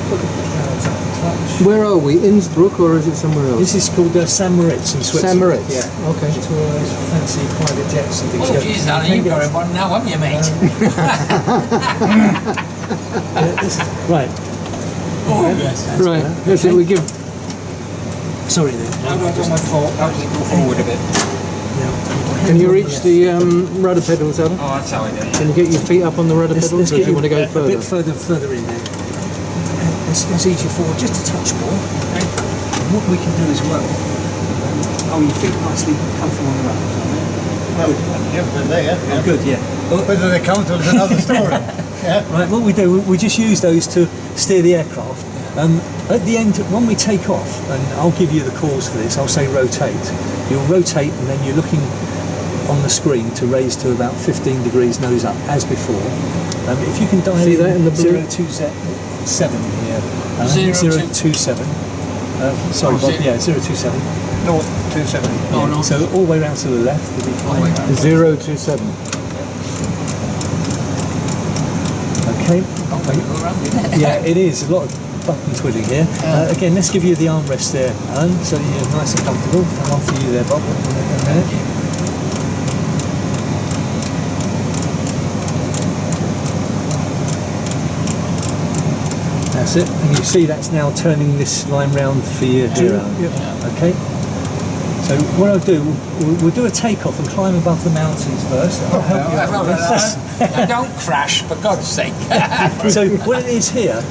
put the clouds up a touch. Where are we? Innsbruck, or is it somewhere else? This is called St Moritz in Switzerland. St Moritz. Yeah. Okay. It's where those fancy private jets and things Oh, go. geez, Alan, you've got one now, haven't you, mate? Right. Oh, yes. Right. That's it. We give. Sorry then. How do I do my fault? How do we go forward a bit? Can you reach the rudder pedals, Adam? Oh, that's how I do it. Can you get your feet up on the rudder pedals, or do you want to go a further? bit further in there. Let's ease you forward just a touch more. Okay. And what we can do as well. Oh, your feet nicely comfortable on the rudders, aren't they? Well, yeah, they're there, yeah. Oh, good, yeah. Whether they're comfortable is another story. Yeah. Right, what we do, we just use those to steer the aircraft. At the end, when we take off, and I'll give you the calls for this, I'll say rotate. You'll rotate and then you're looking on the screen to raise to about 15 degrees nose up, as before. If you can dial See that in the blue? 027 here. 027. 027. Sorry, Oh, Bob, yeah, 027. No, 270. Oh, Yeah, no. so all the way around to the left, you'll be fine. 027. Okay. Can't wait to go around with it. Yeah, it is. A lot of button twiddling here. Again, let's give you the armrest there, Alan, so you're nice and comfortable. And one for you there, Bob. In a minute. That's it. And you see that's now turning this line round for you here, Alan. Yep. Okay. So what I'll do, we'll do a takeoff and climb above the mountains first. I'll help you out with this. Now, don't crash, for God's sake. So what it is here,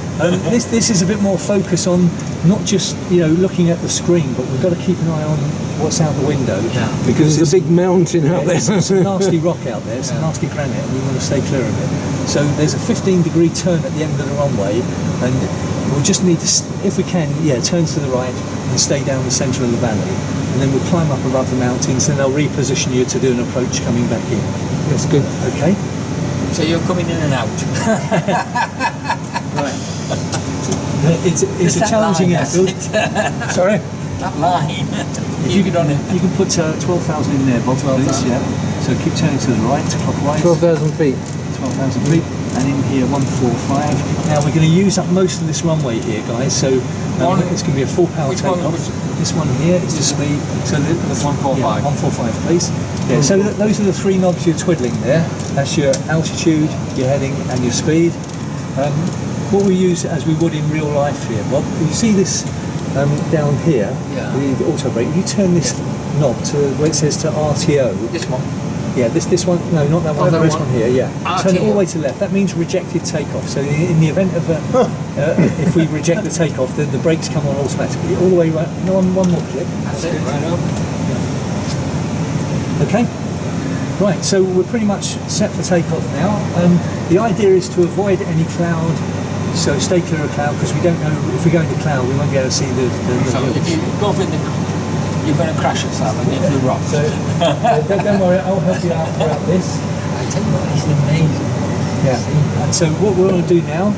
this is a bit more focus on not just looking at the screen, but we've got to keep an eye on what's out the window Because there's a big mountain out there. it's a nasty rock out there, it's a nasty granite, and we want to stay clear of it. So there's a 15-degree turn at the end of the runway, and we'll just need to, if we can, turn to the right and stay down the centre of the valley, and then we'll climb up above the mountains, and they'll reposition you to do an approach coming back in. That's good. Okay. So you're coming in and out. Right. It's a That challenging line, airfield. that's it. Sorry. That line. If You get on it. You can put 12,000 in there, Bob, please. 12,000. Yeah. So keep turning to the right, clockwise. 12,000 feet. 12,000 feet. And in here, 145. Now we're going to use up most of this runway here, guys. So it's going to be a full power Which one? takeoff. This one here is the speed. So That's 145. Yeah, 145, please. Yeah. So those are the three knobs you're twiddling there. That's your altitude, your heading, and your speed. What we use as we would in real life here, Bob. You see this down here, the auto brake. You turn this knob to where it says to RTO. This one. Yeah, this one. No, not that one. that This one. one here. Yeah. Turn it all the RTO. way to the left. That means rejected takeoff. So in the event of if we reject the takeoff, the brakes come on automatically. All the way right. No, one more click. That's it, right up. Okay. Right, so we're pretty much set for takeoff now. The idea is to avoid any cloud, so stay clear of cloud, because we don't know if we go into cloud, we won't be able to see the So hills. if you go in you're going to crash yourself into the rocks. So don't worry, I'll help you out throughout this. I tell you what, it's amazing. Yeah. And so what we're going to do now,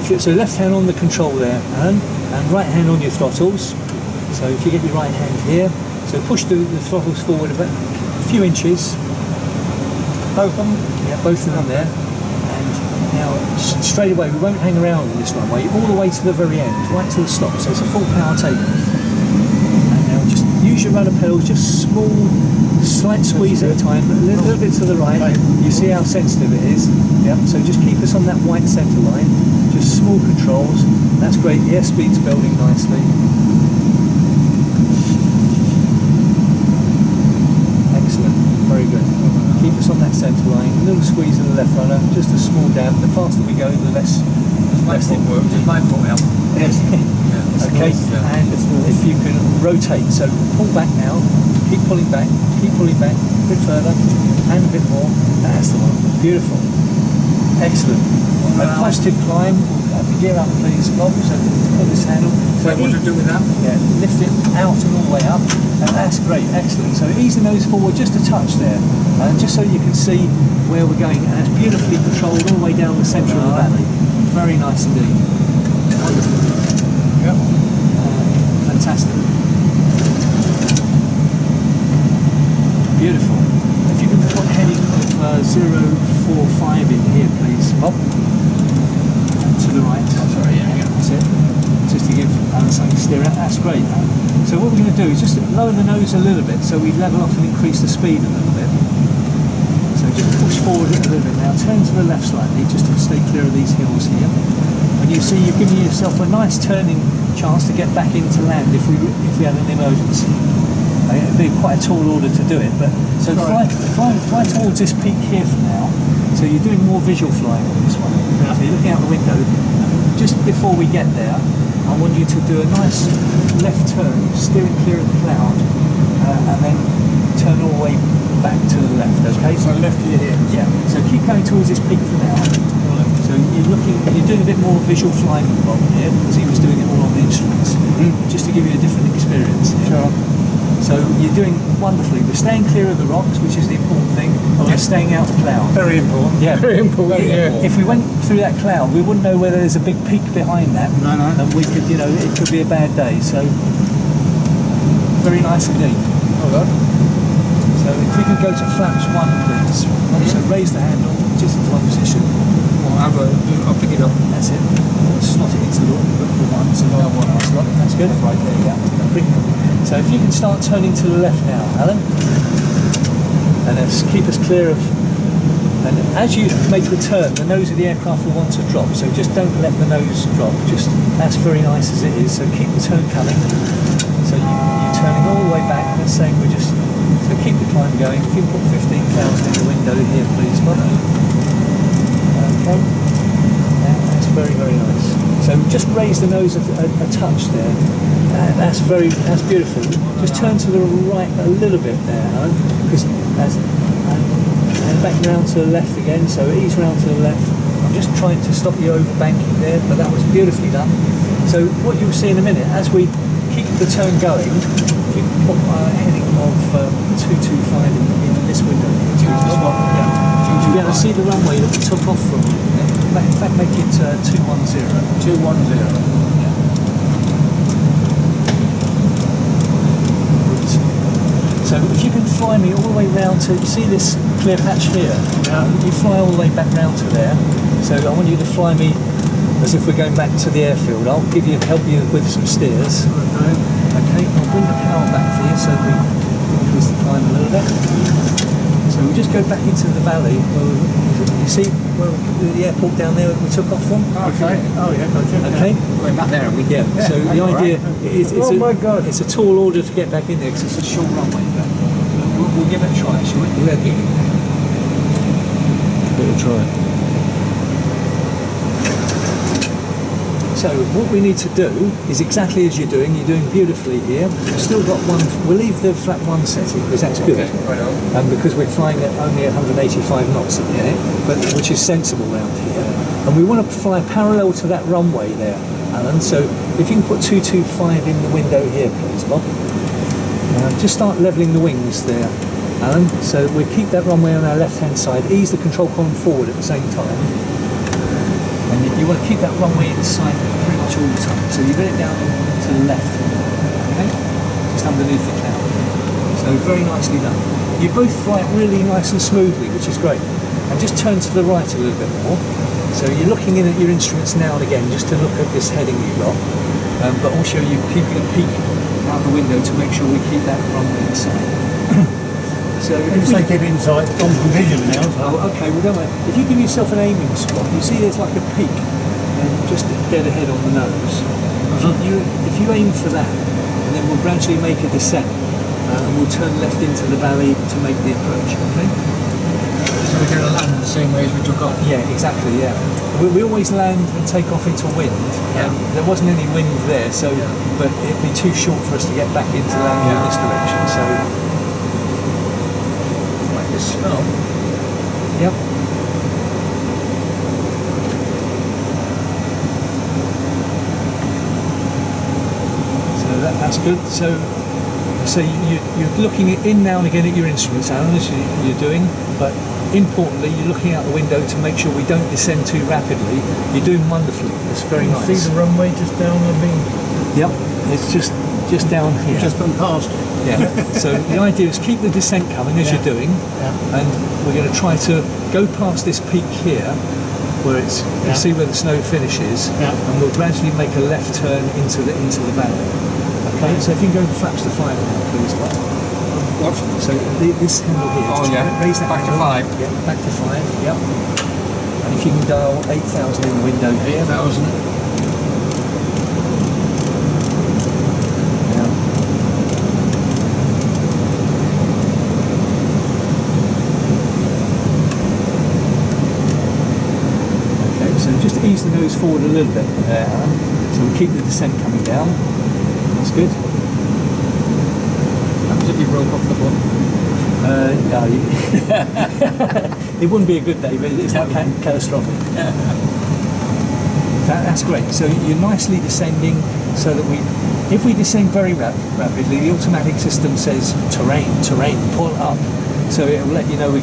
so left hand on the control there, and right hand on your throttles. So if you get your right hand here, so push the throttles forward a few inches. Both of them? Yeah, both of them there. And now straight away, we won't hang around in this runway, all the way to the very end, right to the stop. So it's a full power takeoff. And now just use your rudder pedals, just small, slight squeeze at a time, a little bit to the right. You see how sensitive it is. Yep. So just keep us on that white centre line. Just small controls. That's great. The airspeed's building nicely. Excellent. Very good. Keep us on that centre line. A little squeeze of the left rudder. Just a small dab. The faster we go, the less it works. Does my foot help? Yes. Okay, and if you can rotate, so pull back now, keep pulling back, a bit further, and a bit more. That's the one. Beautiful. Excellent. A positive climb. We'll have the gear up, please, Bob. So put this handle. So what to do with that? Yeah, lift it out and all the way up. And that's great, excellent. So ease the nose forward just a touch there, just so you can see where we're going. And it's beautifully controlled all the way down the centre of the valley. Very nice indeed. Wonderful. Yep. Fantastic. Beautiful. If you can put heading of 045 in here, please, Bob. To the right. Oh, sorry, yeah. That's it. here, that's great. So what we're going to do is just lower the nose a little bit so we level off and increase the speed a little bit. So just push forward a little bit now, turn to the left slightly just to stay clear of these hills here. And you see you're giving yourself a nice turning chance to get back into land if we had an emergency. It'd be quite a tall order to do it, but so fly towards this peak here for now. So you're doing more visual flying on this one. Yeah. So you're looking out the window. Just before we get there, I want you to do a nice left turn, steering clear of the cloud, and then turn all the way back to the left. Okay. So left to your here. Yeah. So keep going towards this peak for now. So you're doing a bit more visual flying than Bob here because he was doing it all on the instruments, just to give you a different experience. Here. Sure. So you're doing wonderfully. We're staying clear of the rocks, which is the important thing. And we're staying out of the cloud. Very important. Yeah. Very important. Yeah. If we went through that cloud, we wouldn't know whether there's a big peak behind that. No. And we could, it could be a bad day. So very nice indeed. Hold on. So if we can go to flaps 1, please. So raise the handle, just into one position. I'll pick it up. That's it. Slot it into the one. So now one slot. That's good. Right there you go. So if you can start turning to the left now, Alan, and keep us clear of. And as you make the turn, the nose of the aircraft will want to drop. So just don't let the nose drop. Just that's very nice as it is. So keep the turn coming. So you're turning all the way back. Let's say we're just. So keep the climb going. If you put 15,000 in the window here, please, Bob. Okay. Yeah, that's very, very nice. So just raise the nose a touch there. That's beautiful. Just turn to the right a little bit there, Alan, because and back round to the left again. So ease round to the left. I'm just trying to stop you over banking there, but that was beautifully done. So what you'll see in a minute, as we keep the turn going, if you put a heading of 225 in this window. You'll be able to see the runway that we took off from. In fact, make it 210. 210. So if you can fly me all the way round to, you see this clear patch here? You fly all the way back round to there. So I want you to fly me as if we're going back to the airfield. I'll help you with some steers. Okay, I'll bring the power back for you so we increase the climb a little bit. So we just go back into the valley. You see the airport down there that we took off from? Okay. Oh yeah, gotcha. Okay. We're back there, are we? Yeah. So the idea is Oh my God. it's a tall order to get back in there because it's a short runway. But we'll give it a try, shall we? We'll try. So what we need to do is exactly as you're doing. You're doing beautifully here. We've still got one. We'll leave the flap 1 setting because that's good. And because we're flying at only 185 knots at the minute, but which is sensible around here. And we want to fly parallel to that runway there, Alan. So if you can put 225 in the window here, please, Bob. Just start levelling the wings there, Alan. So we keep that runway on our left-hand side. Ease the control column forward at the same time. And you want to keep that runway inside pretty much all the time. So you get it down to the left, okay? Just underneath the cloud. So very nicely done. You both fly it really nice and smoothly, which is great. And just turn to the right a little bit more. So you're looking in at your instruments now and again just to look at this heading you've got. But also you're keeping a peek out the window to make sure we keep that runway inside. So If they keep inside, it's on vision now. So. Oh, okay, well don't worry. If you give yourself an aiming spot, you see there's like a peak just dead ahead on the nose. If you aim for that, and then we'll gradually make a descent, and we'll turn left into the valley to make the approach, okay? So we're going to land the same way as we took off. Yeah, exactly, yeah. We always land and take off into wind. Yeah. There wasn't any wind there, so but it'd be too short for us to get back into landing in this direction, so... Smell. Yep. So that's good. So you're looking in now and again at your instruments, Alan, as you're doing, but importantly, you're looking out the window to make sure we don't descend too rapidly. You're doing wonderfully. It's very nice. See the runway just down the beam? Yep. It's just down here. Just gone past. Yeah. So the idea is keep the descent coming as you're doing, and we're going to try to go past this peak here, where it's, you Yeah. see where the snow finishes, Yeah. and we'll gradually make a left turn into the valley. Okay, so if you can go flaps to 5 now, please. What? So this handle here, Oh, just yeah. raise that Back to handle. 5. Yeah, back to 5, yep. And if you can dial 8,000 in the window here. 8,000. Now. Okay, so just ease the nose forward a little bit there, Alan. So we keep the descent coming down. That's good. Happens if you broke off the button. No, it wouldn't be a good day, but it's not catastrophic. That's great. So you're nicely descending, so that if we descend very rapidly, the automatic system says terrain, pull up. So it will let you know we're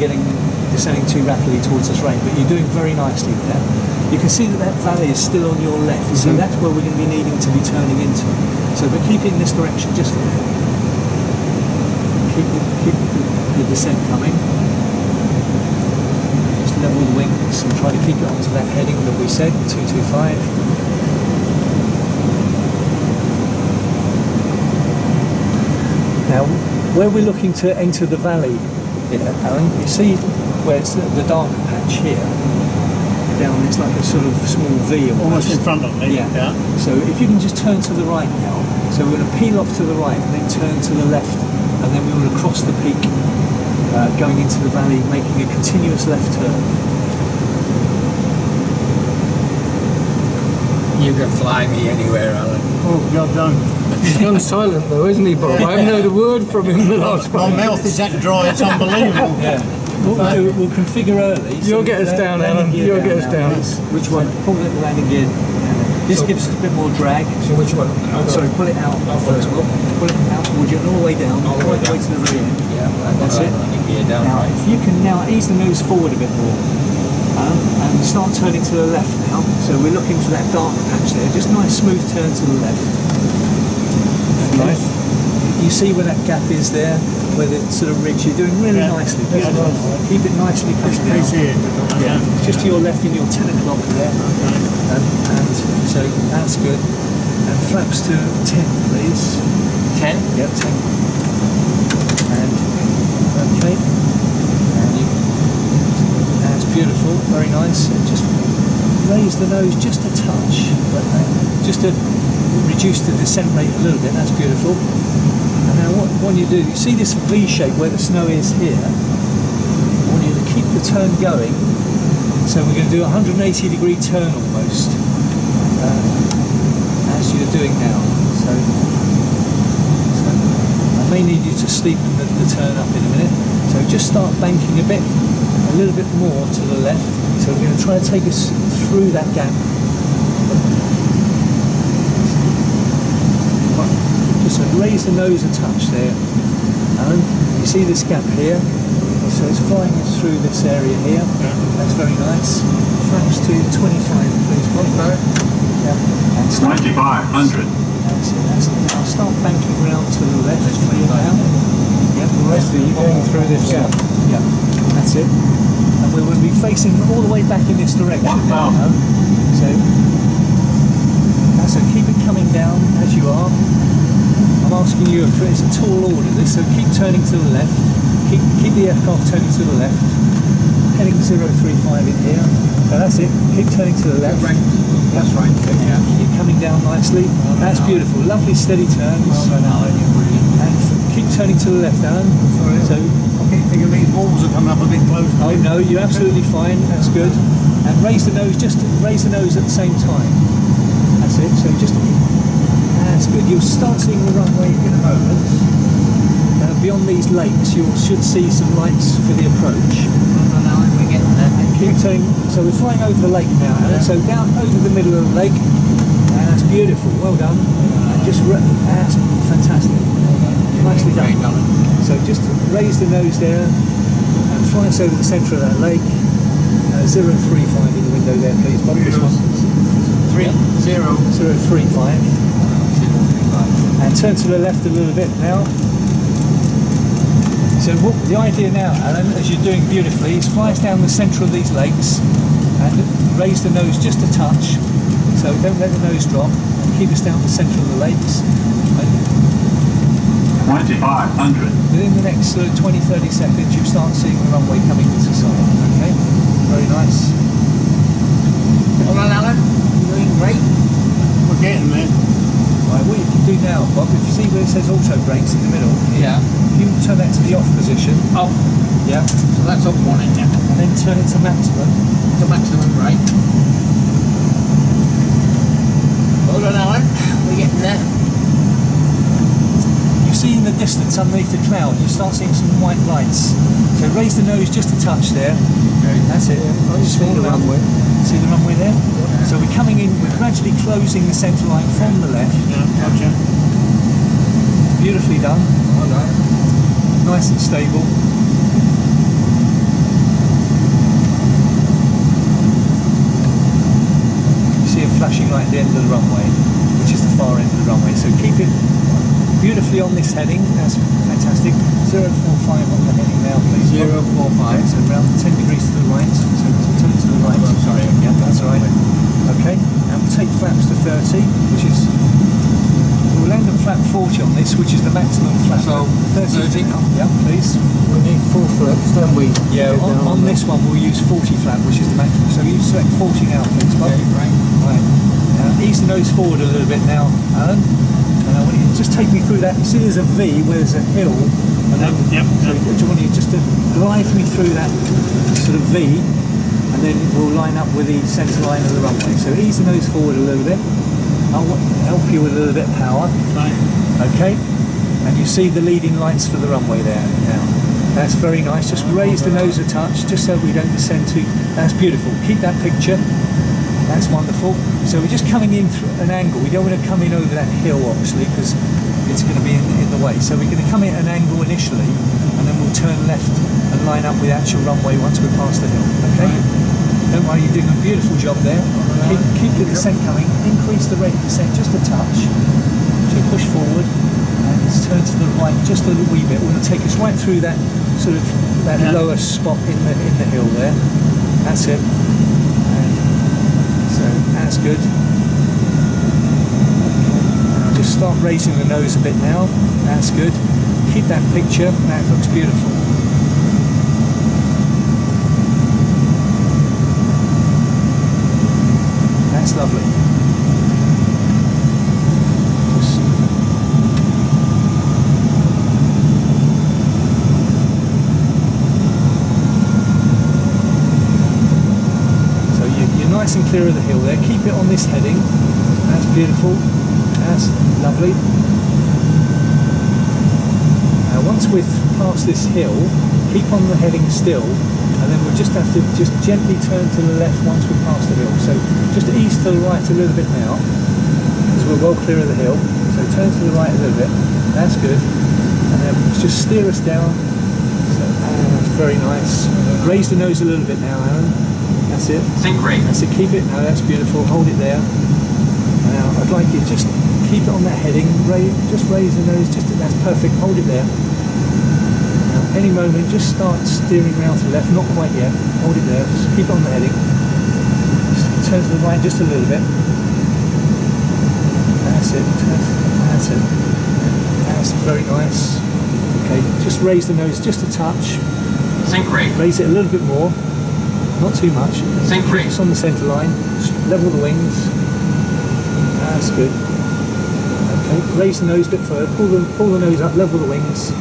descending too rapidly towards this rain. But you're doing very nicely there. You can see that valley is still on your left, so that's where we're going to be needing to be turning into. So we're keeping this direction just for now. Keep the descent coming. Just level the wings and try to keep it onto that heading that we said, 225. Now, where we're looking to enter the valley here, Alan, you see where it's the dark patch here? Down, it's like a sort of small V Almost in front of me. Yeah. So if you can just turn to the right now, so we're going to peel off to the right and then turn to the left, and then we want to cross the peak, going into the valley, making a continuous left turn. You can fly me anywhere, Alan. Oh, God, don't. He's gone silent though, isn't he, Bob? I haven't heard a word from him in the last My 5 mouth is that dry, it's unbelievable. Yeah. What we'll do, we'll configure early. You'll get us down, Alan. landing gear You'll get us now, down. please. Which one? Pull the landing gear. This gives us a bit more drag. So which one? Sorry, pull it out first. Pull it out towards you, all the way down. All the way Right to the very end. Yeah, That's it. Gear down, Now, right. if you can now ease the nose forward a bit more, and start turning to the left now. So we're looking for that dark patch there. Just nice smooth turn to the left. Nice. You see where that gap is there, where the sort of ridge. You're doing really Yeah. nicely. Beautiful. Keep it nicely coming down. It's here. Yeah, just to your left in your 10 o'clock there. And so that's good. And flaps to 10, please. 10? Yep, 10. And okay. And that's beautiful, very nice. And just raise the nose just a touch, but just to reduce the descent rate a little bit. That's beautiful. And now what you do, you see this V shape where the snow is here. I want you to keep the turn going. So we're going to do a 180-degree turn almost, as you're doing now. So I may need you to steepen the turn up in a minute. So just start banking a little bit more to the left. So we're going to try to take us through that gap. Just raise the nose a touch there. Alan, you see this gap here? So it's flying us through this area here. That's very nice. Flaps to 25, please, Bob. Yeah. And start, 2500. that's it. Now start banking round to the left. Now. Yep, the rest So you're going through this gap. Yeah, that's it. And we will be facing all the way back in this direction now. So keep it coming down as you are. I'm asking you if it's a tall order this, so keep turning to the left. Keep the aircraft turning to the left. Heading 035 in here. So that's it. Keep turning to the left. Right. That's right. Yeah. Keep coming down nicely. That's beautiful. Lovely steady turns. And keep turning to the left, Alan. So I keep thinking these walls are coming up a bit close. oh no, you're absolutely fine. That's good. And raise the nose. Just raise the nose at the same time. That's it. So just that's good. You'll start seeing the runway in a moment. Beyond these lakes, you should see some lights for the approach. We're getting there. And keep turning. So we're flying over the lake now, Alan. So down over the middle of the lake. And that's beautiful. Well done. And just that's fantastic. Nicely done. So just raise the nose there and fly us over the centre of that lake. 035 in the window there, please, Bob. This one. 035. And turn to the left a little bit now. So the idea now, Alan, as you're doing beautifully, is fly us down the centre of these lakes and raise the nose just a touch, so don't let the nose drop, and keep us down the centre of the legs. And 2500. within the next 20-30 seconds, you start seeing the runway coming to side. Okay, very nice. Well done, Alan. You're doing great. We're getting there. Right, what you can do now, Bob, if you see where it says auto brakes in the middle, Yeah. if you turn that to the off position, Off. yeah, So that's up one in now. and then turn it to maximum. To maximum brake. Well done, Alan. We're getting there. You see in the distance underneath the cloud, you start seeing some white lights. So raise the nose just a touch there. That's it. Just see the runway. See the runway there? So we're coming in, we're gradually closing the centre line from the left. Yeah, gotcha. Beautifully done. Well done. Nice and stable. You see a flashing light at the end of the runway, which is the far end of the runway. So keep it beautifully on this heading. That's fantastic. 045 on the heading now, please. 045. Okay, so around 10 degrees to the right. So turn to the right. Sorry. Yeah, that's all right. Okay, and we'll take flaps to 30, which is, we'll land on flap 40 on this, which is the maximum flap. So, 30. Yeah, please. We need full flaps, don't we? Yeah, Get down on this one we'll use 40 flap, which is the maximum. So you select 40 now, please, Bob. Okay, right. Right. Now, ease the nose forward a little bit now, Alan. And I want you to just take me through that. You see there's a V where there's a hill. And then, Yep. so I want you just to glide me through that sort of V, and then we'll line up with the centre line of the runway. So ease the nose forward a little bit. I'll help you with a little bit of power. Right. Okay? And you see the leading lights for the runway there now. That's very nice. Just raise the nose a touch, just so we don't descend too. That's beautiful. Keep that picture. That's wonderful. So we're just coming in through an angle. We don't want to come in over that hill, obviously, because it's going to be in the way. So we're going to come in at an angle initially, and then we'll turn left and line up with the actual runway once we're past the hill. Okay? Don't worry, you're doing a beautiful job there. Keep the descent coming. Increase the rate of descent just a touch. So push forward and let's turn to the right just a wee bit. We're going to take us right through that sort of lower spot in the hill there. That's it. And so that's good. Now just start raising the nose a bit now. That's good. Keep that picture. That looks beautiful. That's lovely. Just so you're nice and clear of the hill there. Keep it on this heading. That's beautiful. That's lovely. Now once we're past this hill, keep on the heading still, and then we'll just have to just gently turn to the left once we're past the hill. So just ease to the right a little bit now, because we're well clear of the hill. So turn to the right a little bit. That's good. And then just steer us down. So, that's very nice. Raise the nose a little bit now, Aaron. That's it. Sync rate. That's it. Keep it. No, that's beautiful. Hold it there. Now I'd like you to just keep it on that heading. Just raise the nose. That's perfect. Hold it there. Now, any moment, just start steering round to the left. Not quite yet. Hold it there. Just keep it on the heading. Just turn to the right just a little bit. That's it. That's it. That's very nice. Okay. Just raise the nose just a touch. Sync rate. Raise it a little bit more. Not too much. Sync rate. It's on the centre line. Just level the wings. That's good. Okay, raise the nose a bit further. Pull the nose up. Level the wings.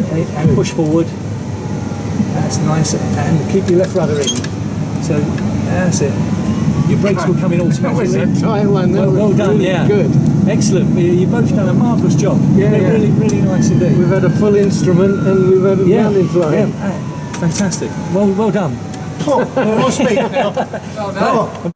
Okay, and push forward. That's nice. And keep your left rudder in. So that's it. Your brakes will come in automatically. That was a tight one. That was Well done. really Yeah. good. Excellent. You've both done a marvellous job. Yeah, yeah. Really, really nice indeed. We've had a full instrument and we've had a landing flight. Yeah, fantastic. Well done. Oh, we'll speak now. Well done.